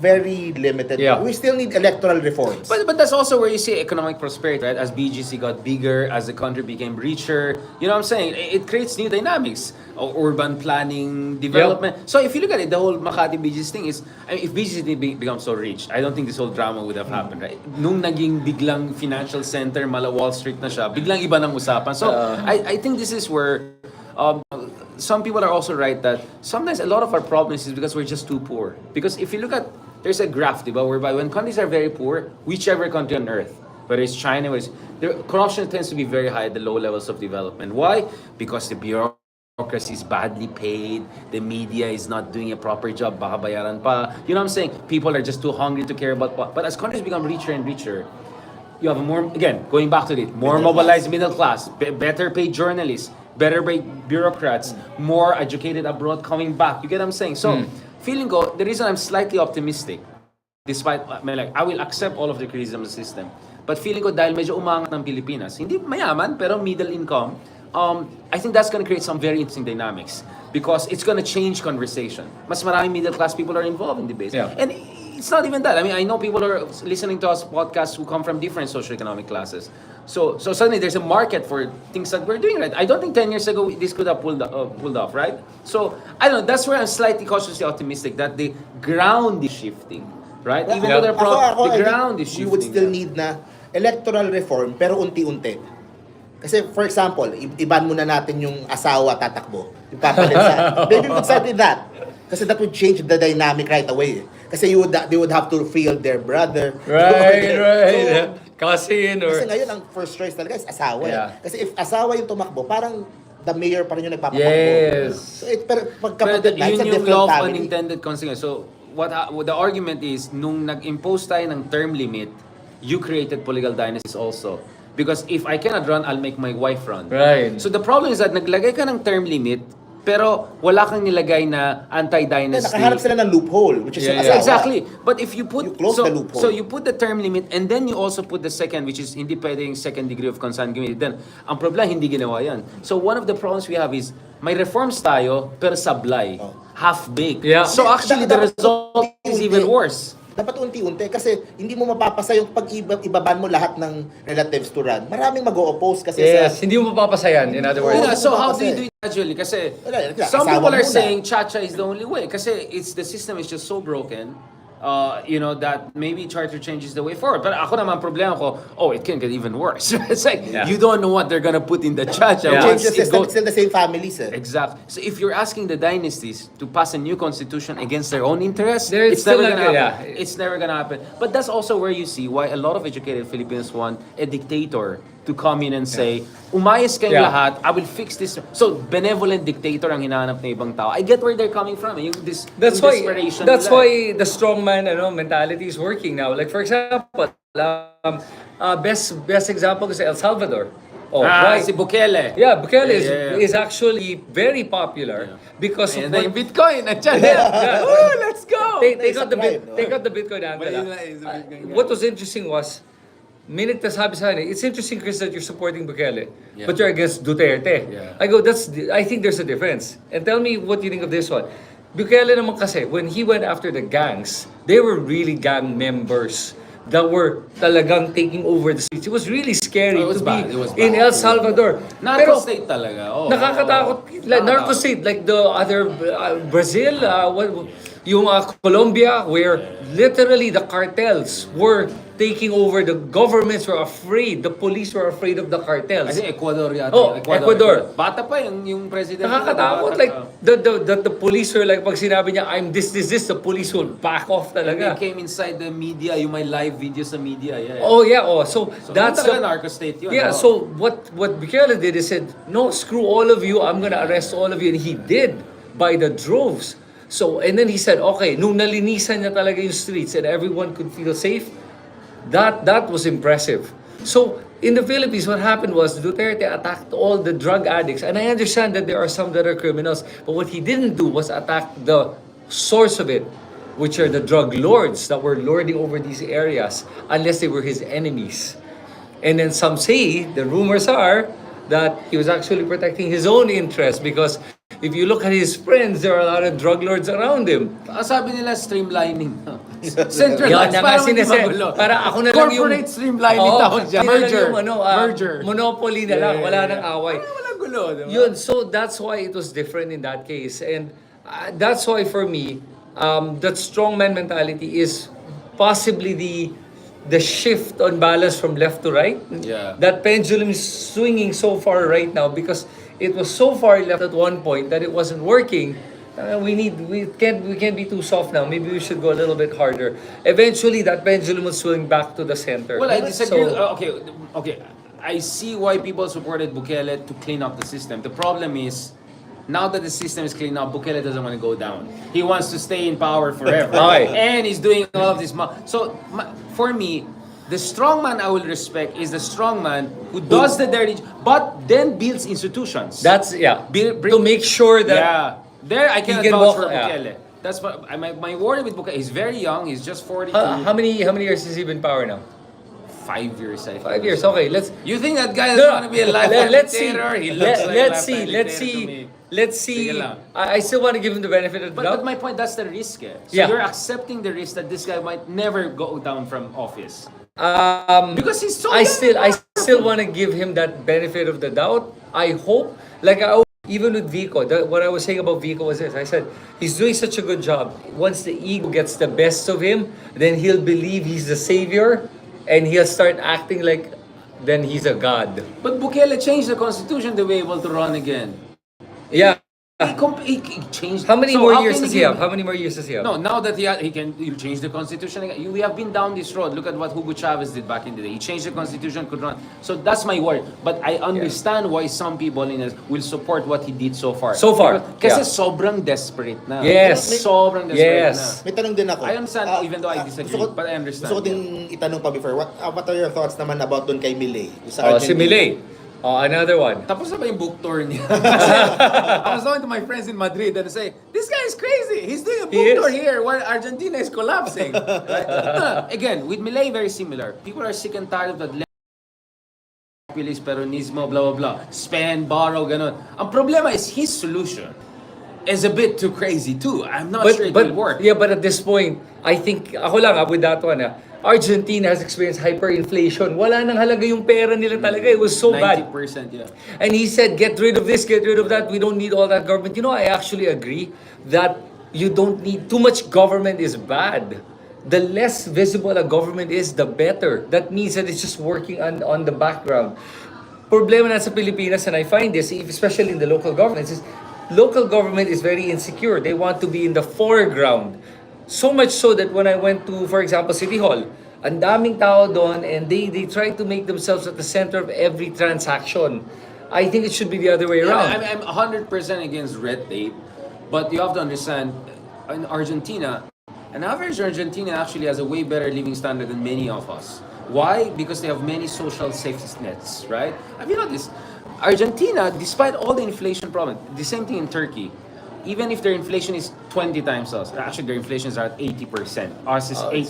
very limited. Yeah. We still need electoral reforms. But that's also where you see economic prosperity, right? As BGC got bigger, as the country became richer, you know what I'm saying? It creates new dynamics. Urban planning, development. So if you look at it, the whole Makati BGC thing is, I mean, if BGC becomes so rich, I don't think this whole drama would have happened, right? Nung naging biglang financial center, mala Wall Street na siya, biglang iba ng usapan. So I think this is where some people are also right that sometimes a lot of our problems is because we're just too poor. Because if you look at, there's a graph, diba, whereby when countries are very poor, whichever country on earth, whether it's China, corruption tends to be very high at the low levels of development. Why? Because the bureaucracy is badly paid, the media is not doing a proper job, baka bayaran pa. You know what I'm saying? People are just too hungry to care about. But as countries become richer and richer, you have a more, again, going back to it, more mobilized middle class, better paid journalists, better paid bureaucrats, more educated abroad coming back. You get what I'm saying? So, feeling ko, the reason I'm slightly optimistic, despite, I will accept all of the criticism of the system, but feeling ko dahil medyo umangat ng Pilipinas, hindi mayaman, pero middle income, I think that's going to create some very interesting dynamics because it's going to change conversation. Mas maraming middle class people are involved in debates. Yeah. And it's not even that. I mean, I know people are listening to us podcasts who come from different socioeconomic classes. So suddenly there's a market for things that we're doing right. I don't think 10 years ago this could have pulled off, right? So I don't know. That's where I'm slightly cautiously optimistic that the ground is shifting, right? Even though the ground is shifting. We would still need na electoral reform pero unti-unti. Kasi for example, iban muna natin yung asawa tatakbo. Yung papalit sa. Maybe we could start with that. Kasi that would change the dynamic right away. Kasi they would have to field their brother. Right. Cousin or... Kasi ngayon, ang first choice talaga is asawa. Yeah. Kasi if asawa yung tumakbo, parang the mayor pa rin yung nagpapatakbo. Yes. So, pero pagkapatid na, it's a yun yung different law of family. unintended consequence. So, what the argument is, nung nag-impose tayo ng term limit, you created political dynasties also. Because if I cannot run, I'll make my wife run. Right. So the problem is that naglagay ka ng term limit, pero wala kang nilagay na anti-dynasty. Nakahanap sila ng loophole, which is yung asawa. Exactly. But if you put You close the loophole. so you put the term limit and then you also put the second, which is hindi pwedeng second degree of consanguinity, then ang problema hindi ginawa yan. So one of the problems we have is may reforms tayo pero sablay, half-baked. Yeah. So actually the result is even worse. Dapat unti-unti kasi hindi mo mapapasa yung pag ibaban mo lahat ng relatives to run. Maraming mag-o-oppose kasi Yes, hindi mo mapapasayan, in other words. Yeah, Oo, so how do kasi- you do it gradually? Kasi Wala, some asawa people are muna. saying cha-cha is the only way. Kasi the system is just so broken. That maybe charter change is the way forward. But ako naman problema ko, it can get even worse. It's like, Yeah. you don't know what they're gonna put in the cha-cha. Yeah. Once Change the it system, goes- it's still the same families eh. Exactly. So if you're asking the dynasties to pass a new constitution against their own interests, It's it's never still gonna not- happen. yeah. It's never gonna happen. But that's also where you see why a lot of educated Filipinos want a dictator to come in and say, umayos kayong Yeah. lahat, I will fix this. So, benevolent dictator ang hinahanap ng ibang tao. I get where they're coming from. That's yung why desperation that's nila. why the strongman mentality is working now. Like for example, best example is El Salvador. Si Bukele. Yeah, Bukele Yeah. is actually very popular because of And then what, Bitcoin, nandiyan. Yeah. Woo, let's go! take out the Subscribe, no? take out the Bitcoin angle. But yun lang is the Bitcoin guy. What was interesting was minute sabi sa akin, it's interesting, Chris, that you're supporting Bukele, Yeah. but you're against Duterte. Yeah. I go, I think there's a difference. And tell me what you think of this one. Bukele naman kasi, when he went after the gangs, they were really gang members that were talagang taking over the streets. It was really scary Oh, it was to bad. be It was in bad. El Salvador. Narco state talaga. Nakakatakot. Like, narco state, like the other Brazil, yung Colombia, where literally the cartels were taking over. The governments were afraid. The police were afraid of the cartels. Kasi Ecuador yata. Ecuador. Bata pa yung president. Nakakatakot. Like, the police were like, pag sinabi niya, I'm this, the police will back off They talaga. came inside the media, yung may live videos sa media. Yeah. Oh, yeah, oh. So, that's talaga narco state yun. Yeah, oh. so what Bukele did is said, no, screw all of you, I'm gonna arrest all of you. And he did, by the droves. So, and then he said, okay, nung nalinisan niya talaga yung streets and everyone could feel safe, that was impressive. So, in the Philippines, what happened was Duterte attacked all the drug addicts. And I understand that there are some that are criminals, but what he didn't do was attack the source of it, which are the drug lords that were lording over these areas, unless they were his enemies. And then some say, the rumors are, that he was actually protecting his own interests because if you look at his friends, there are a lot of drug lords around him. Sabi nila streamlining. Yan Centralized. na nga sinesend. Para ako na lang yung... Corporate streamlining Oo, tawag dyan. yun na lang Merger. yung, Merger. Monopoly na lang, wala nang away. Walang gulo, diba? Yun, so that's why it was different in that case. And that's why for me, that strongman mentality is possibly the shift on balance from left to right. Yeah. That pendulum is swinging so far right now because it was so far left at one point that it wasn't working. We can't be too soft now. Maybe we should go a little bit harder. Eventually, that pendulum will swing back to the center. Well, I disagree. So, Okay. I see why people supported Bukele to clean up the system. The problem is, now that the system is cleaned up, Bukele doesn't want to go down. He wants to stay in power forever. Okay. And he's doing all of this. For me, the strongman I will respect is the strongman who does the dirty, but then builds institutions. that's, to make sure that... Yeah. There, I cannot can vouch walk- for yeah. Bukele. That's what my worry with Bukele. He's very young. He's just 42. How many years has he been in power now? 5 years, I think. 5 years. Okay, let's... You think that guy doesn't want to be a lifetime Let's see. dictator? He looks like a Let's see. lifetime Let's dictator to see. me. Let's see. Sige lang. I still want to give him the benefit of the But doubt. my point, that's the risk. So Yeah. you're accepting the risk that this guy might never go down from office. Because he's so I young. still want to give him that benefit of the doubt. I hope, even with Vico, what I was saying about Vico was this. I said, he's doing such a good job. Once the ego gets the best of him, then he'll believe he's the savior and he'll start acting like then he's a god. But Bukele changed the constitution to be able to run again. Yeah. He changed. How many So more how years can does he he have? give- How many more years does he have? No, now that he'll change the constitution again. We have been down this road. Look at what Hugo Chavez did back in the day. He changed the constitution, could run. So that's my worry. But I understand why some people will support what he did so far. So far, Kasi yeah. sobrang desperate na. Yes. Sobrang desperate Yes. na. May tanong din ako. I understand, even though I disagree, but I understand, Gusto ko ding itanong pa before, what are your thoughts naman about doon kay Milei? Sa Oh, si Argentina? Milei. Oh, another one. Tapos na ba yung book tour niya? I was talking to my friends in Madrid and they say, this guy is crazy. He's doing a book He is. tour here while Argentina is collapsing. Right? No, again, with Milei, very similar. People are sick and tired of that populist, peronismo, blah, blah, blah. Spend, borrow, ganon. Ang problema is his solution is a bit too crazy too. I'm not sure it will work. Yeah, but at this point, I think, ako lang with that one, Argentina has experienced hyperinflation. Wala nang halaga yung pera nila talaga. It was so bad. 90%, yeah. And he said, get rid of this, get rid of that. We don't need all that government. You know, I actually agree that you don't need, too much government is bad. The less visible a government is, the better. That means that it's just working on the background. Problema na sa Pilipinas, and I find this, especially in the local governments, is local government is very insecure. They want to be in the foreground. So much so that when I went to, for example, City Hall, ang daming tao doon and they try to make themselves at the center of every transaction. I think it should be the other way around. Yeah, I'm 100% against red tape, but you have to understand, in Argentina, an average Argentinian actually has a way better living standard than many of us. Why? Because they have many social safety nets, right? Have you noticed? Argentina, despite all the inflation problem, the same thing in Turkey. Even if their inflation is 20 times us, actually their inflations are at 80%. Ours is 8.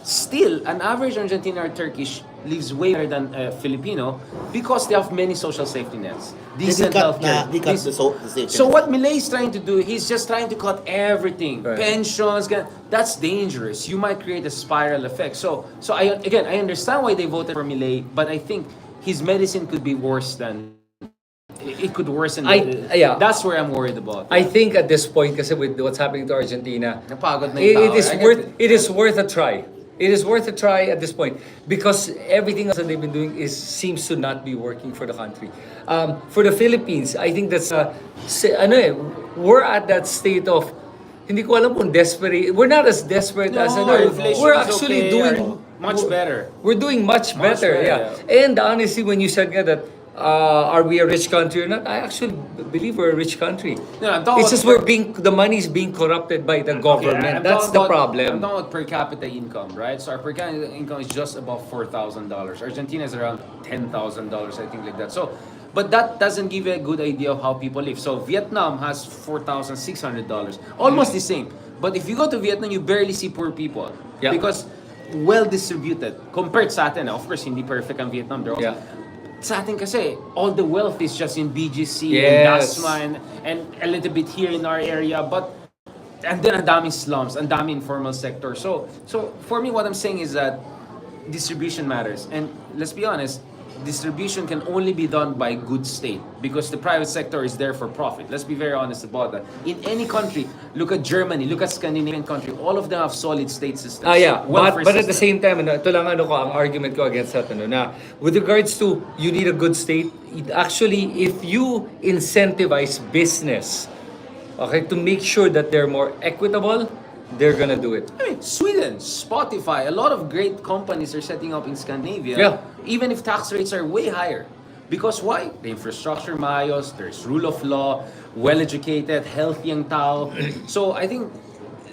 Still, an average Argentinian or Turkish lives way better than a Filipino because they have many social safety nets. Decent healthcare. So what Milei is trying to do, he's just trying to cut everything. Right. Pensions, that's dangerous. You might create a spiral effect. So I understand why they voted for Milei, but I think his medicine could be worse than it could worsen. Yeah. That's where I'm worried about. I think at this point, kasi with what's happening to Argentina, Napagod na yung tao. it is worth a try. It is worth a try at this point because everything else that they've been doing seems to not be working for the country. For the Philippines, I think that's we're at that state of hindi ko alam kung desperate. We're not as desperate as inflation we're is actually okay, doing much better. We're doing much better, yeah. And honestly, when you said nga that are we a rich country or not? I actually believe we're a rich country. No, it's just the money is being corrupted by the government. That's the problem. I'm talking about per capita income, right? So our per capita income is just above $4,000. Argentina is around $10,000, I think, like that. So, but that doesn't give you a good idea of how people live. So Vietnam has $4,600, almost the same. But if you go to Vietnam, you barely see poor people because well distributed compared sa atin. Of course, hindi perfect ang Vietnam. They're also, sa atin kasi, all the wealth is just in BGC and Dasma and a little bit here in our area, and then ang daming slums, ang daming informal sector. So for me, what I'm saying is that distribution matters. And let's be honest, distribution can only be done by good state because the private sector is there for profit. Let's be very honest about that. In any country, look at Germany, look at Scandinavian country, all of them have solid state systems. But at the same time, ito lang ang argument ko against that, na with regards to you need a good state, actually, if you incentivize business, to make sure that they're more equitable, they're gonna do it. I mean, Sweden, Spotify, a lot of great companies are setting up in Scandinavia, even if tax rates are way higher. Because why? The infrastructure maayos, there's rule of law, well-educated, healthy ang tao. So I think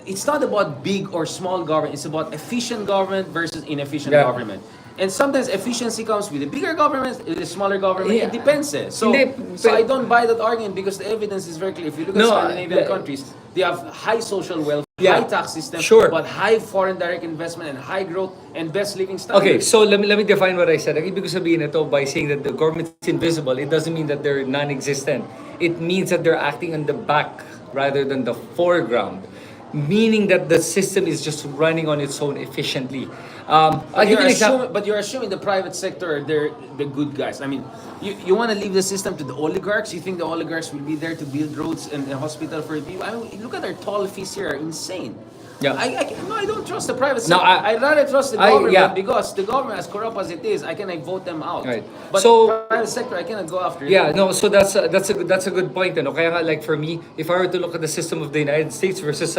it's not about big or small government, it's about efficient government versus inefficient government. And sometimes efficiency comes with a bigger government, with a smaller government. It depends. So I don't buy that argument because the evidence is very clear. If you look at Scandinavian countries, they have high social welfare, high tax system, but high foreign direct investment and high growth and best living standards. Okay, so let me define what I said. Ang ibig sabihin ito by saying that the government is invisible, it doesn't mean that they're non-existent. It means that they're acting on the back rather than the foreground. Meaning that the system is just running on its own efficiently. But you're assuming the private sector, they're the good guys. I mean, you want to leave the system to the oligarchs? You think the oligarchs will be there to build roads and a hospital for people? I mean, look at their toll fees here, are insane. Yeah. I don't trust the private sector. I'd rather trust the government because the government, as corrupt as it is, I cannot vote them out. Right. But the private sector, I cannot go after. Yeah, no. So that's a good point. Kaya nga, like for me, if I were to look at the system of the United States versus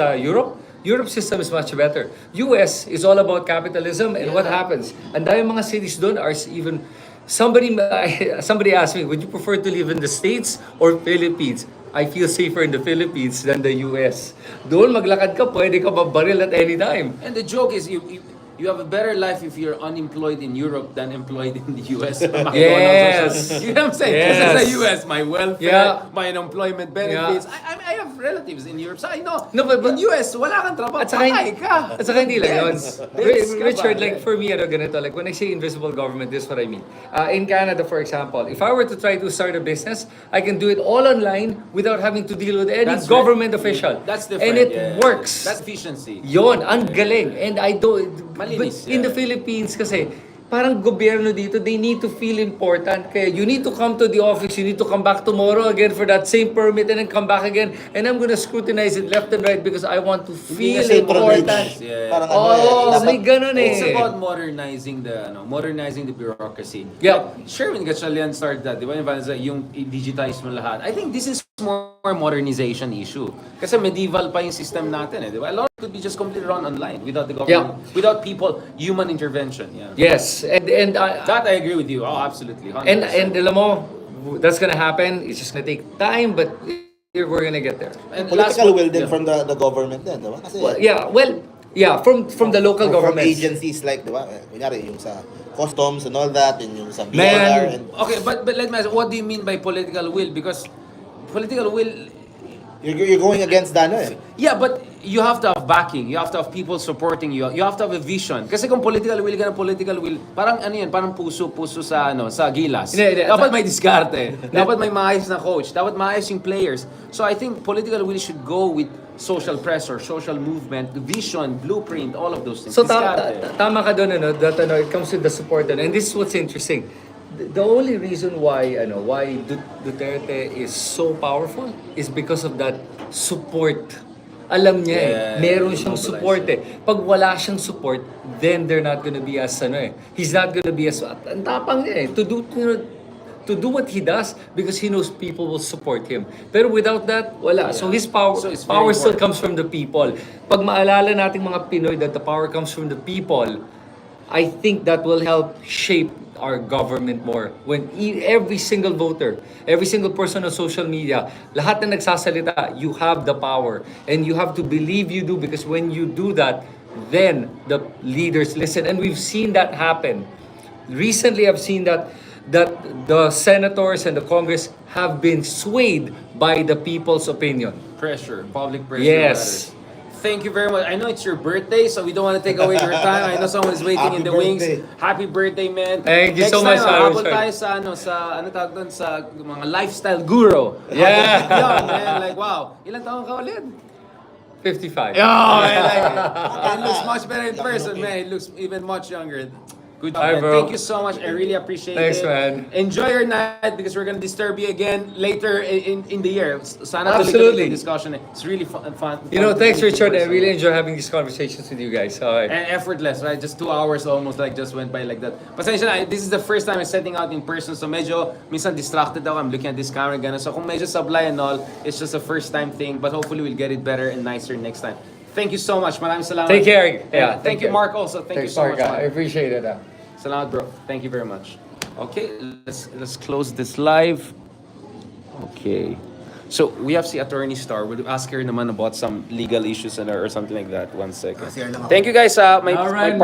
Europe's system is much better. US is all about capitalism, and what happens? And dahil mga cities doon are even. Somebody asked me, would you prefer to live in the States or Philippines? I feel safer in the Philippines than the US. Doon maglakad ka, pwede ka mabaril at any time. And the joke is you have a better life if you're unemployed in Europe than employed in the US. Yes. You know what I'm saying? Because in the US, my welfare, my unemployment benefits, I have relatives in Europe. So I know, No, but- in US, wala kang trabaho, At saka, patay ka. at saka hindi lang yun. Bills ka Richard, ba? like for me, ganito, like when I say invisible government, this is what I mean. In Canada, for example, if I were to try to start a business, I can do it all online without having to deal with any That's government right. official. That's different. And it yeah. works. That's efficiency. Yon, ang galing. And I don't... Malinis, but in the yeah. Philippines kasi, parang gobyerno dito, they need to feel important. Kaya you need to come to the office, you need to come back tomorrow again for that same permit and then come back again. And I'm gonna scrutinize it left and right because I want to feel kasi important. privilege. Yeah. Parang May ganun eh. It's about modernizing the bureaucracy. Yeah. Like, Sherwin Gatchalian started that, di ba? Yung i-digitize mo lahat. I think this is more modernization issue. Kasi medieval pa yung system natin, eh, di ba? A lot could be just completely run online without the government, without people, human intervention. Yeah. Yes, and That I agree with you. Oh, absolutely. 100%. and alam mo, that's gonna happen. It's just gonna take time, but we're gonna get there. And Political will yeah. din from the government din, diba? Kasi From the local from governments. agencies like, diba? Kunyari, yung sa customs and all that, and yung sa BIR. Man. And Okay, but let me ask, what do you mean by political will? Because political will, you're going against the ano eh. yeah, but you have to have backing. You have to have people supporting you. You have to have a vision. Kasi kung political will ka ng political will, parang ano yan, parang puso sa sa gilas. Hindi. Dapat may diskarte. Dapat may maayos na coach. Dapat maayos yung players. So I think political will should go with social pressure, social movement, vision, blueprint, all of those things. So Diskarte. tama ka doon that it comes with the support and this is what's interesting. The only reason why Duterte is so powerful is because of that support. Alam niya meron siyang support Pag wala siyang support, then they're not gonna be as he's not gonna be as ang tapang niya to do what he does because he knows people will support him. Pero without that, wala. So his power So it's very power still important. comes from the people. Pag maalala nating mga Pinoy that the power comes from the people, I think that will help shape our government more. When every single voter, every single person on social media, lahat na nagsasalita, you have the power. And you have to believe you do because when you do that, then the leaders listen. And we've seen that happen. Recently, I've seen that the senators and the Congress have been swayed by the people's opinion. Pressure, public pressure. Yes. matters. Thank you very much. I know it's your birthday, so we don't want to take away your time. I know someone is waiting in the Happy birthday. wings. Happy birthday, man. Thank you Next so much, time, habol Richard. tayo sa tawag doon, sa mga lifestyle guru. Yeah. Yeah, man. Like, wow. Ilang taon ka ulit? 55. Oh, man. Like, it looks much better in person, man. It looks even much younger. Good job, Hi, man. bro. Thank you so much. I really appreciate Thanks, it. man. Enjoy your night because we're gonna disturb you again later in the year. Sana Absolutely. tuloy-tuloy yung discussion. It's really fun. You know, fun to thanks, meet you Richard. I personally. really enjoy having these conversations with you guys. All right. And effortless, right? Just 2 hours almost like just went by like that. Pasensya na, this is the first time I'm setting out in person, so medyo minsan distracted ako. I'm looking at this camera gano'n. So kung medyo sablay and all, it's just a first time thing, but hopefully we'll get it better and nicer next time. Thank you so much. Maraming salamat. Take care. Yeah, And thank you, Mark, also. Thank you so much, I Mark. appreciate it. Salamat, bro. Thank you very much. Okay, let's close this live. Okay. So we have si Attorney Star. We'll ask her naman about some legal issues or something like that. 1 second. CR lang ako. Thank you guys. My All right, part.